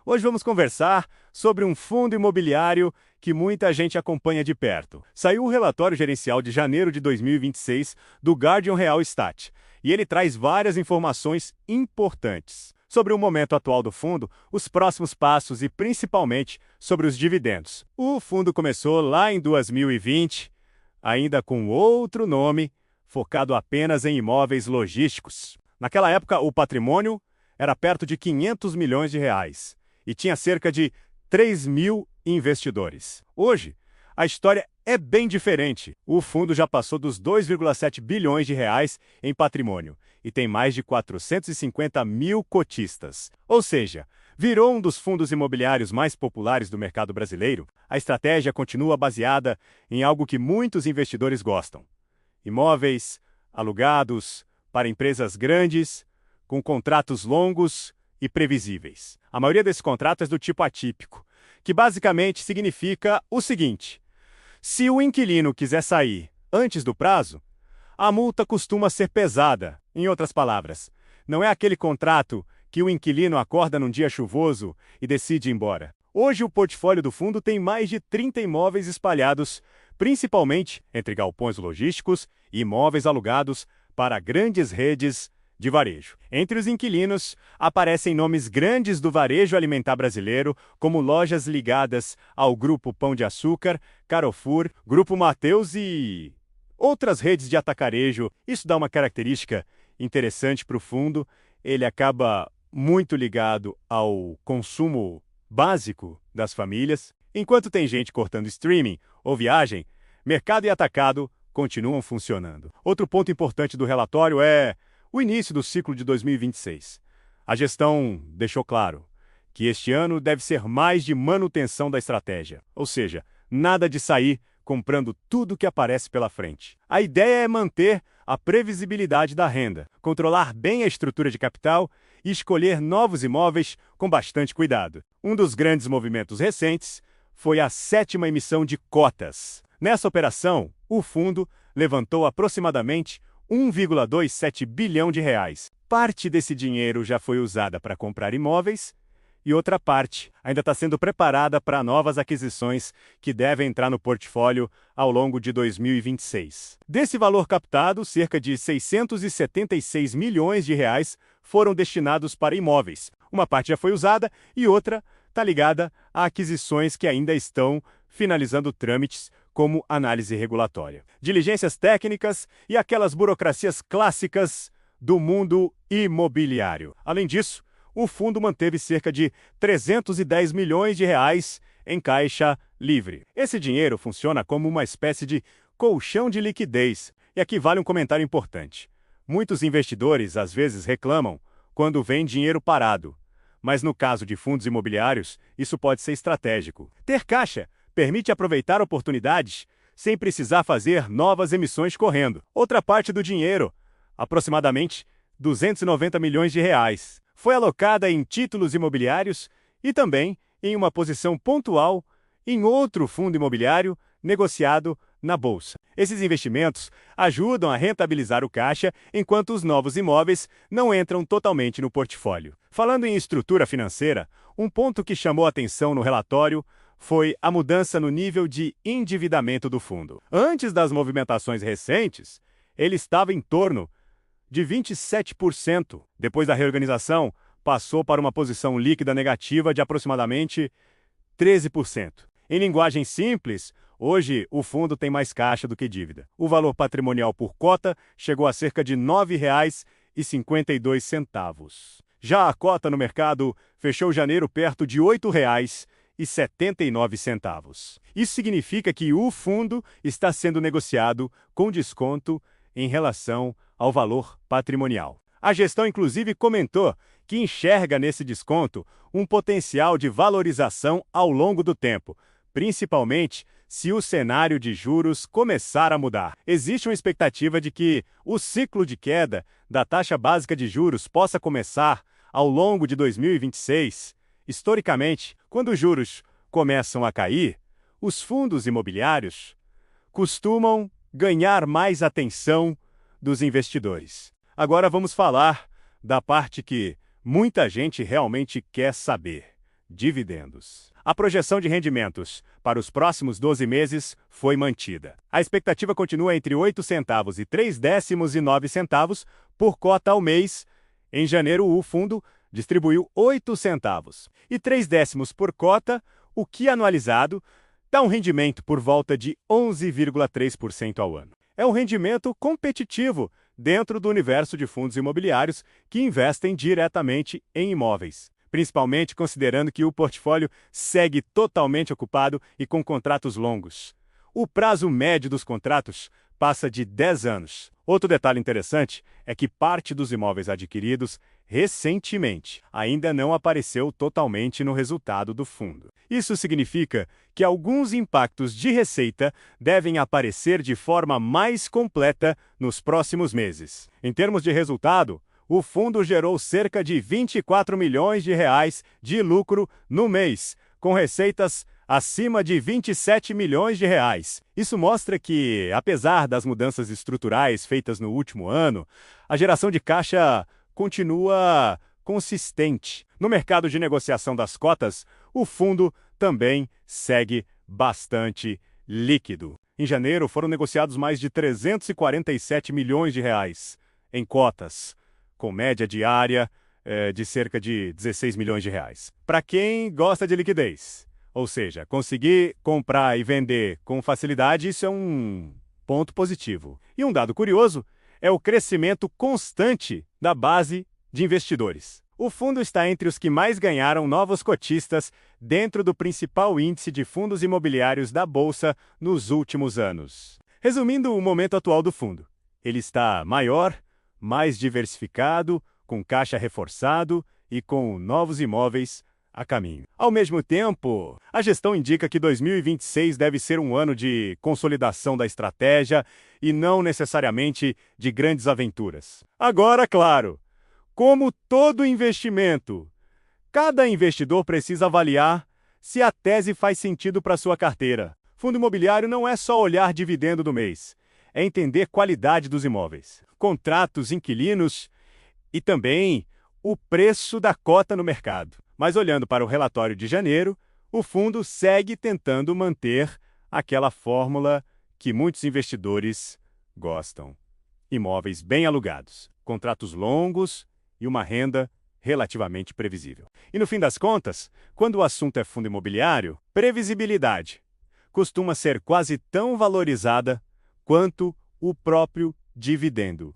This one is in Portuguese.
Hoje vamos conversar sobre um fundo imobiliário que muita gente acompanha de perto. Saiu o relatório gerencial de janeiro de 2026 do Guardian Real Estate, e ele traz várias informações importantes sobre o momento atual do fundo, os próximos passos e principalmente sobre os dividendos. O fundo começou lá em 2020, ainda com outro nome, focado apenas em imóveis logísticos. Naquela época, o patrimônio era perto de 500 milhões de reais e tinha cerca de 3 mil investidores. Hoje, a história é bem diferente. O fundo já passou dos 2,7 bilhões de reais em patrimônio e tem mais de 450 mil cotistas. Ou seja, virou um dos fundos imobiliários mais populares do mercado brasileiro. A estratégia continua baseada em algo que muitos investidores gostam: imóveis alugados para empresas grandes, com contratos longos e previsíveis. A maioria desses contratos é do tipo atípico, que basicamente significa o seguinte: se o inquilino quiser sair antes do prazo, a multa costuma ser pesada. Em outras palavras, não é aquele contrato que o inquilino acorda num dia chuvoso e decide ir embora. Hoje o portfólio do fundo tem mais de 30 imóveis espalhados, principalmente entre galpões logísticos e imóveis alugados para grandes redes de varejo. Entre os inquilinos, aparecem nomes grandes do varejo alimentar brasileiro, como lojas ligadas ao Grupo Pão de Açúcar, Carrefour, Grupo Mateus e outras redes de atacarejo. Isso dá uma característica interessante para o fundo. Ele acaba muito ligado ao consumo básico das famílias. Enquanto tem gente cortando streaming ou viagem, mercado e atacado continuam funcionando. Outro ponto importante do relatório é o início do ciclo de 2026. A gestão deixou claro que este ano deve ser mais de manutenção da estratégia, ou seja, nada de sair comprando tudo que aparece pela frente. A ideia é manter a previsibilidade da renda, controlar bem a estrutura de capital e escolher novos imóveis com bastante cuidado. Um dos grandes movimentos recentes foi a 7ª emissão de cotas. Nessa operação, o fundo levantou aproximadamente 1,27 bilhão de reais. Parte desse dinheiro já foi usada para comprar imóveis e outra parte ainda está sendo preparada para novas aquisições que devem entrar no portfólio ao longo de 2026. Desse valor captado, cerca de 676 milhões de reais foram destinados para imóveis. Uma parte já foi usada e outra está ligada a aquisições que ainda estão finalizando trâmites, como análise regulatória, diligências técnicas e aquelas burocracias clássicas do mundo imobiliário. Além disso, o fundo manteve cerca de 310 milhões de reais em caixa livre. Esse dinheiro funciona como uma espécie de colchão de liquidez. E aqui vale um comentário importante. Muitos investidores às vezes reclamam quando vem dinheiro parado, mas no caso de fundos imobiliários, isso pode ser estratégico. Ter caixa permite aproveitar oportunidades sem precisar fazer novas emissões correndo. Outra parte do dinheiro, aproximadamente 290 milhões de reais, foi alocada em títulos imobiliários e também em uma posição pontual em outro fundo imobiliário negociado na bolsa. Esses investimentos ajudam a rentabilizar o caixa enquanto os novos imóveis não entram totalmente no portfólio. Falando em estrutura financeira, um ponto que chamou atenção no relatório foi a mudança no nível de endividamento do fundo. Antes das movimentações recentes, ele estava em torno de 27%. Depois da reorganização, passou para uma posição líquida negativa de aproximadamente 13%. Em linguagem simples, hoje o fundo tem mais caixa do que dívida. O valor patrimonial por cota chegou a cerca de R$ 9,52. Já a cota no mercado fechou janeiro perto de R$ 8,79. Isso significa que o fundo está sendo negociado com desconto em relação ao valor patrimonial. A gestão, inclusive, comentou que enxerga nesse desconto um potencial de valorização ao longo do tempo, principalmente se o cenário de juros começar a mudar. Existe uma expectativa de que o ciclo de queda da taxa básica de juros possa começar ao longo de 2026. Historicamente, quando os juros começam a cair, os fundos imobiliários costumam ganhar mais atenção dos investidores. Agora vamos falar da parte que muita gente realmente quer saber: dividendos. A projeção de rendimentos para os próximos 12 meses foi mantida. A expectativa continua entre 8 centavos e 3,9 centavos por cota ao mês. Em janeiro, o fundo distribuiu 8 centavos e 0,3 por cota, o que anualizado dá um rendimento por volta de 11,3% ao ano. É um rendimento competitivo dentro do universo de fundos imobiliários que investem diretamente em imóveis, principalmente considerando que o portfólio segue totalmente ocupado e com contratos longos. O prazo médio dos contratos passa de 10 anos. Outro detalhe interessante é que parte dos imóveis adquiridos recentemente ainda não apareceu totalmente no resultado do fundo. Isso significa que alguns impactos de receita devem aparecer de forma mais completa nos próximos meses. Em termos de resultado, o fundo gerou cerca de 24 milhões de reais de lucro no mês, com receitas acima de 27 milhões de reais. Isso mostra que, apesar das mudanças estruturais feitas no último ano, a geração de caixa continua consistente. No mercado de negociação das cotas, o fundo também segue bastante líquido. Em janeiro, foram negociados mais de 347 milhões de reais em cotas, com média diária de cerca de 16 milhões de reais. Para quem gosta de liquidez, ou seja, conseguir comprar e vender com facilidade, isso é um ponto positivo. E um dado curioso é o crescimento constante da base de investidores. O fundo está entre os que mais ganharam novos cotistas dentro do principal índice de fundos imobiliários da Bolsa nos últimos anos. Resumindo o momento atual do fundo, ele está maior, mais diversificado, com caixa reforçado e com novos imóveis a caminho. Ao mesmo tempo, a gestão indica que 2026 deve ser um ano de consolidação da estratégia e não necessariamente de grandes aventuras. Agora, claro, como todo investimento, cada investidor precisa avaliar se a tese faz sentido para sua carteira. Fundo imobiliário não é só olhar dividendo do mês, é entender qualidade dos imóveis, contratos, inquilinos e também o preço da cota no mercado. Mas olhando para o relatório de janeiro, o fundo segue tentando manter aquela fórmula que muitos investidores gostam. Imóveis bem alugados, contratos longos e uma renda relativamente previsível. E no fim das contas, quando o assunto é fundo imobiliário, previsibilidade costuma ser quase tão valorizada quanto o próprio dividendo.